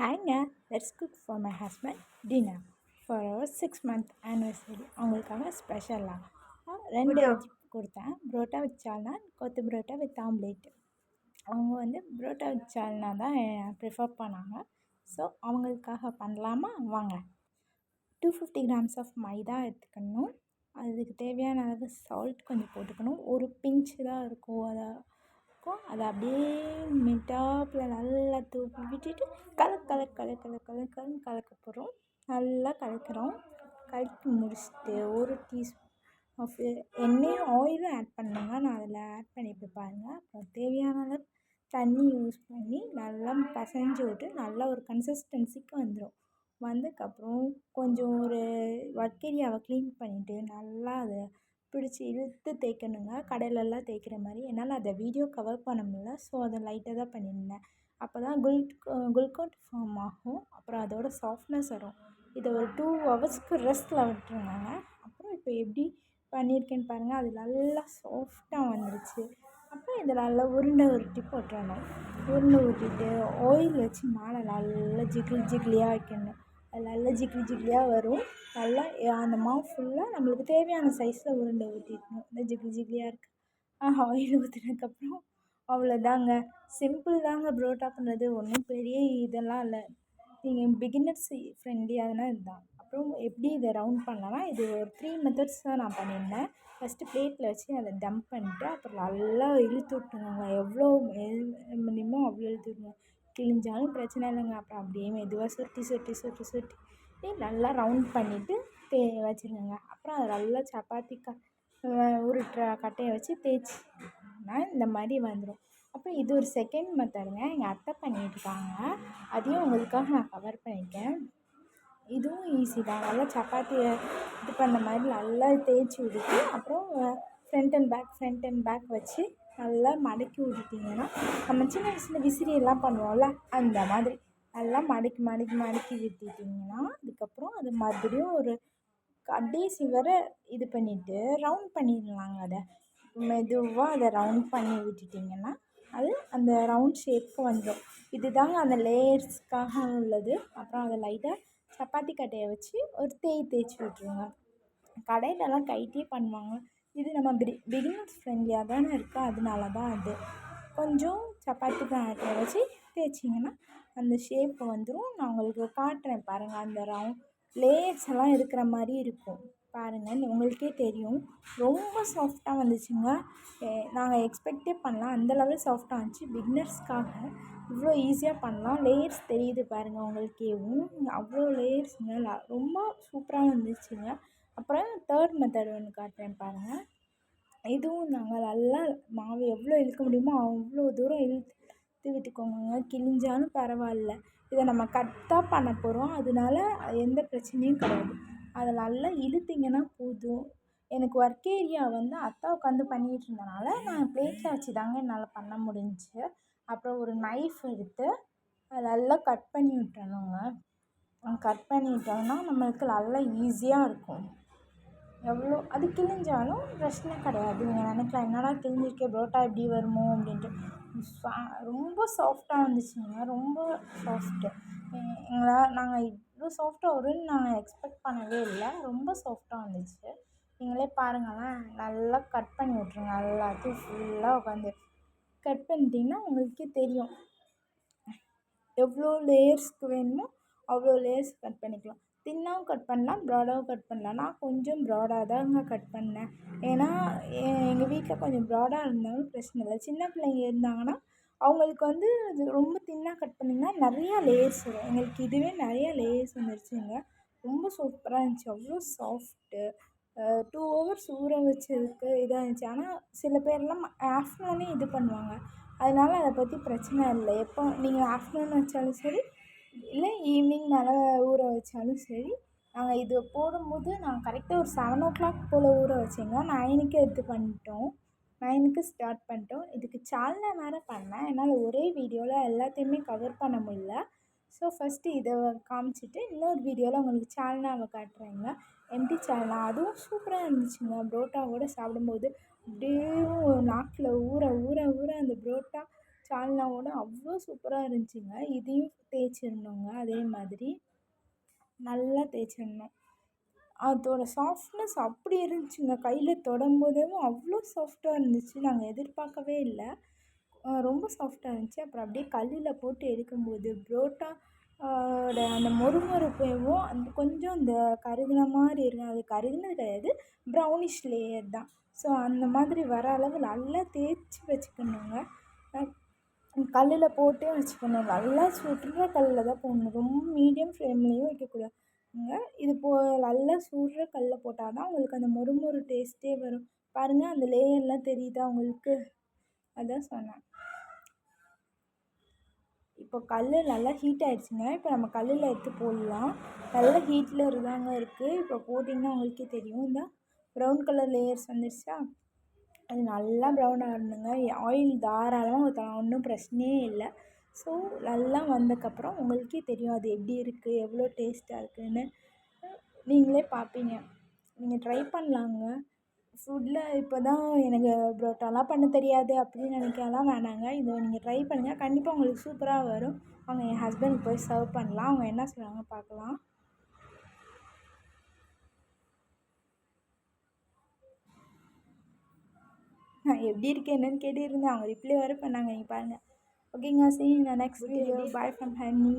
ஹாய்ங்க, let's cook for my husband dinner for our 6 month anniversary. அவங்களுக்காக ஸ்பெஷலாக 2 கொடுத்தேன். Parotta with சால்னா, கொத்து புரோட்டா வித் ஆம்லேட். அவங்க வந்து புரோட்டா வித் சால்னா தான் ப்ரிஃபர் பண்ணாங்க. ஸோ அவங்களுக்காக பண்ணலாமா? வாங்க. 250 grams ஆஃப் மைதா எடுத்துக்கணும். அதுக்கு தேவையான அளவு சால்ட் கொஞ்சம் போட்டுக்கணும். ஒரு பிஞ்சு தான் இருக்கும். அதை அப்படியே மிட்டாப்பில் நல்லா தூக்கி விட்டுட்டு கலக்கன்னு கலக்க போகிறோம். நல்லா கலக்கிறோம். கலக்கி முடிச்சுட்டு ஒரு டீஸ்பூன் ஆஃப் எண்ணெயும் ஆயிலும் ஆட் பண்ணுங்க. நான் அதில் ஆட் பண்ணிட்டு பாருங்கள். அப்புறம் தேவையான அளவு தண்ணி யூஸ் பண்ணி நல்லா பிசைஞ்சு விட்டு நல்லா ஒரு கன்சிஸ்டன்சிக்கு வந்துடும். வந்ததுக்கப்புறம் கொஞ்சம் ஒரு வர்க்கரியாவை க்ளீன் பண்ணிவிட்டு நல்லா அதை பிடிச்சி இழுத்து தேய்க்கணுங்க. கடையிலலாம் தேய்க்கிற மாதிரி. என்னால் அதை வீடியோ கவர் பண்ண முடியல. ஸோ அதை லைட்டாக தான் பண்ணியிருந்தேன். அப்போ தான் குல்கோட் ஃபார்ம் ஆகும். அப்புறம் அதோட சாஃப்ட்னஸ் வரும். இதை ஒரு 2 hours ரெஸ்ட்டில் விட்டுருந்தாங்க. அப்புறம் இப்போ எப்படி பண்ணியிருக்கேன்னு பாருங்கள். அது நல்லா சாஃப்டாக வந்துருச்சு. அப்புறம் இதை நல்லா உருட்டி போட்டுறணும். உருட்டிட்டு ஆயில் வச்சு மேலே நல்லா ஜிக்லியாக வைக்கணும். அது நல்லா ஜிக்லியாக வரும். நல்லா அந்த மாவு ஃபுல்லாக நம்மளுக்கு தேவையான சைஸில் உருண்டை ஊற்றிக்கணும். இந்த ஜிக்லியாக இருக்குது. ஆயில் ஊற்றினதுக்கப்புறம் அவ்வளோதாங்க. சிம்பிள் தாங்க புரோட்டா பண்ணுறது. ஒன்றும் பெரிய இதெல்லாம் இல்லை. நீங்கள் பிகினர்ஸ் ஃப்ரெண்ட்லி அதனால் இதுதான். அப்புறம் எப்படி இதை ரவுண்ட் பண்ணலான்னா, இது ஒரு 3 methods தான் நான் பண்ணியிருந்தேன். ஃபஸ்ட்டு பிளேட்டில் வச்சு அதை டம்ப் பண்ணிட்டு அப்புறம் நல்லா இழுத்து விட்டுருங்க. எவ்வளோ முடியுமோ அவ்வளோ இழுத்து விட்டுருங்க. கிழிஞ்சாலும் பிரச்சனை இல்லைங்க. அப்புறம் அப்படியே மெதுவாக சுருட்டி நல்லா ரவுண்ட் பண்ணிவிட்டு வச்சுருங்க. அப்புறம் அதை நல்லா சப்பாத்தி உருட்டுற கட்டையை வச்சு தேய்ச்சினா இந்த மாதிரி வந்துடும். அப்புறம் இது ஒரு செகண்ட் மெத்தடுங்க. எங்கள் அத்தை பண்ணியிருக்காங்க. அதையும் உங்களுக்காக நான் கவர் பண்ணியிருக்கேன். இதுவும் ஈஸி தான். நல்லா சப்பாத்தியை இது பண்ண மாதிரி நல்லா தேய்ச்சி விட்டுட்டு அப்புறம் ஃப்ரண்ட் அண்ட் பேக் வச்சு நல்லா மடக்கி விட்டுட்டிங்கன்னா, நம்ம சின்ன வயசில் விசிறி எல்லாம் பண்ணுவோம்ல, அந்த மாதிரி நல்லா மடக்கி விட்டுட்டிங்கன்னா அதுக்கப்புறம் அது மறுபடியும் ஒரு கடைசி வரை இது பண்ணிவிட்டு ரவுண்ட் பண்ணிடலாங்க. அதை மெதுவாக அதை ரவுண்ட் பண்ணி விட்டுட்டிங்கன்னா அது அந்த ரவுண்ட் ஷேப்புக்கு வந்துடும். இது தாங்க அந்த லேயர்ஸ்க்காக உள்ளது. அப்புறம் அதை லைட்டாக சப்பாத்தி கட்டையை வச்சு ஒரு தேய்ச்சி விட்ருங்க. கடையிலலாம் கைட்டே பண்ணுவாங்க. இது நம்ம பிகினர்ஸ் ஃப்ரெண்ட்லியாக தானே இருக்குது. அதனால தான் அது கொஞ்சம் சப்பாத்தி கட்டையை வச்சு தேய்ச்சிங்கன்னா அந்த ஷேப்பு வந்துடும். நான் உங்களுக்கு காட்டுறேன் பாருங்கள். அந்த ரவுண்ட் லேயர்ஸ் எல்லாம் இருக்கிற மாதிரி இருக்கும் பாருங்கள். உங்களுக்கே தெரியும். ரொம்ப சாஃப்டாக வந்துச்சுங்க. நாங்கள் எக்ஸ்பெக்டே பண்ணலாம். அந்த லெவல் சாஃப்டாக இருந்துச்சு. பிகினர்ஸ்க்காக இவ்வளோ ஈஸியாக பண்ணலாம். லேயர்ஸ் தெரியுது பாருங்கள் உங்களுக்கேவும். அவ்வளோ லேயர்ஸுங்க. ரொம்ப சூப்பராக வந்துச்சுங்க. அப்புறம் 3rd மெத்தட் ஒன்று காட்டுறேன் பாருங்கள். இதுவும் நாங்கள் நல்லா மாவு எவ்வளோ இழுக்க முடியுமோ அவ்வளோ தூரம் இழுத்து விட்டுக்கோங்க. கிழிஞ்சாலும் பரவாயில்ல. இதை நம்ம கட்டாக பண்ண போகிறோம். அதனால எந்த பிரச்சனையும் கிடையாது. அதை நல்லா இழுத்திங்கன்னா போதும். எனக்கு ஒர்க் ஏரியா வந்து அத்தை உட்காந்து பண்ணிகிட்டு இருந்தனால நான் பிளேட்டில் வச்சு தாங்க என்னால் பண்ண முடிஞ்சிச்சு. அப்புறம் ஒரு நைஃப் எடுத்து அதை நல்லா கட் பண்ணி விட்டுறணுங்க. கட் பண்ணிட்டோம்னா நம்மளுக்கு நல்லா ஈஸியாக இருக்கும். எவ்வளோ அது கிழிஞ்சாலும் பிரச்சனை கிடையாது. நீங்கள் நினைக்கலாம், என்னடா கிழிஞ்சிருக்கே புரோட்டா எப்படி வருமோ அப்படின்ட்டு. ரொம்ப சாஃப்டாக வந்துச்சுங்க. ரொம்ப சாஃப்ட்டு. நாங்கள் இவ்வளோ சாஃப்டாக வரும்னு நாங்கள் எக்ஸ்பெக்ட் பண்ணவே இல்லை. ரொம்ப சாஃப்டாக வந்துச்சு. நீங்களே பாருங்களேன். நல்லா கட் பண்ணி விட்ருங்க. எல்லாத்தையும் ஃபுல்லாக உட்காந்து கட் பண்ணிட்டிங்கன்னா உங்களுக்கே தெரியும். எவ்வளோ லேயர்ஸ்க்கு வேணுமோ அவ்வளோ லேயர்ஸ் கட் பண்ணிக்கலாம். தின்னாகவும் கட் பண்ணலாம், ப்ராடாகவும் கட் பண்ணலாம். நான் கொஞ்சம் ப்ராடாக தாங்க கட் பண்ணேன். ஏன்னா எங்கள் வீட்டில் கொஞ்சம் ப்ராடாக இருந்தாலும் பிரச்சனை இல்லை. சின்ன பிள்ளைங்க இருந்தாங்கன்னா அவங்களுக்கு வந்து அது ரொம்ப தின்னாக கட் பண்ணிங்கன்னா நிறையா லேயர்ஸ் வரும். எங்களுக்கு இதுவே நிறையா லேயர்ஸ் வந்துருச்சுங்க. ரொம்ப சூப்பராக இருந்துச்சு. அவ்வளோ சாஃப்ட்டு. 2 hours ஊற வச்சதுக்கு இதாக இருந்துச்சு. ஆனால் சில பேர்லாம் ஆஃப்டர்நூனே இது பண்ணுவாங்க. அதனால் அதை பற்றி பிரச்சனை இல்லை. எப்போ நீங்கள் ஆஃப்டர்நூன் வச்சாலும் சரி, இல்லை ஈவினிங் மேலே ஊற வச்சாலும் சரி. நாங்கள் இது போடும்போது நான் கரெக்டாக ஒரு 7 o'clock போல் ஊற வச்சேங்க. 9க்கு எடுத்து பண்ணிட்டோம். 9க்கு ஸ்டார்ட் பண்ணிட்டோம். இதுக்கு சால்னா வேறு பண்ணேன். என்னால் ஒரே வீடியோவில் எல்லாத்தையுமே கவர் பண்ண முடியல. ஸோ ஃபஸ்ட்டு இதை காமிச்சிட்டு இன்னொரு வீடியோவில் உங்களுக்கு சால்னாவை காட்டுறேங்க. எம்டி சால்னா அதுவும் சூப்பராக இருந்துச்சுங்க. புரோட்டாவோடு சாப்பிடும்போது அப்படியே நாக்கில் ஊற அந்த புரோட்டா சால்னாவோட அவ்வளோ சூப்பராக இருந்துச்சுங்க. இதையும் தேய்ச்சிடணுங்க அதே மாதிரி நல்லா தேய்ச்சிடணும். அதோட சாஃப்ட்னஸ் அப்படி இருந்துச்சுங்க. கையில் தொடும்போதே அவ்வளோ சாஃப்டாக இருந்துச்சு. நாங்கள் எதிர்பார்க்கவே இல்லை. ரொம்ப சாஃப்டாக இருந்துச்சு. அப்புறம் அப்படியே கல்லில் போட்டு எடுக்கும்போது புரோட்டா அந்த மொறுமொறுப்பையும் அந்த கொஞ்சம் இந்த கருகின மாதிரி இருக்கும். அது கருகினது கிடையாது, ப்ரௌனிஷ் லேயர் தான். ஸோ அந்த மாதிரி வர அளவு நல்லா தேய்ச்சி வச்சுக்கணுங்க. கல்லில் போட்டே வச்சுக்கணும். நல்லா சுடுற கல்லில் தான் போடணும். ரொம்ப மீடியம் ஃப்ளேம்லேயும் வைக்கக்கூடாதுங்க. இது நல்லா சுடுற கல்லில் போட்டால் தான் உங்களுக்கு அந்த மொறுமொறு டேஸ்ட்டே வரும். பாருங்கள், அந்த லேயர்லாம் தெரியுதா உங்களுக்கு? அதான் சொன்னேன். இப்போ கல் நல்லா ஹீட் ஆகிடுச்சிங்க. இப்போ நம்ம கல்லில் எடுத்து போடலாம். நல்ல ஹீட்டில் இருந்தாங்க இருக்குது. இப்போ போட்டிங்கன்னா உங்களுக்கே தெரியும். இந்த ப்ரௌன் கலர் லேயர்ஸ் வந்துடுச்சா, அது நல்லா ப்ரௌன் ஆகணுங்க. ஆயில் தாராளமாக ஊற்றலாம், ஒன்றும் பிரச்சனையே இல்லை. ஸோ நல்லா வந்ததுக்கப்புறம் உங்களுக்கே தெரியும் அது எப்படி இருக்குது, எவ்வளோ டேஸ்ட்டாக இருக்குதுன்னு நீங்களே பார்ப்பீங்க. நீங்கள் ட்ரை பண்ணலாங்க. ஃபுட்டில் இப்போ தான் எனக்கு புரோட்டாலாம் பண்ண தெரியாது அப்படின்னு நினைக்கலாம் வேணாங்க. இதை நீங்கள் ட்ரை பண்ணுங்கள், கண்டிப்பாக உங்களுக்கு சூப்பராக வரும். அவங்க என் ஹஸ்பண்டுக்கு போய் சர்வ் பண்ணலாம். அவங்க என்ன சொல்கிறாங்க பார்க்கலாம். நான் எப்படி இருக்கேன் என்னன்னு கேட்டுருந்தேன். அவங்க ரிப்ளை வேறு பண்ணாங்க. நீங்கள் பாருங்கள். ஓகேங்க, see you in the next video. Bye from Honey.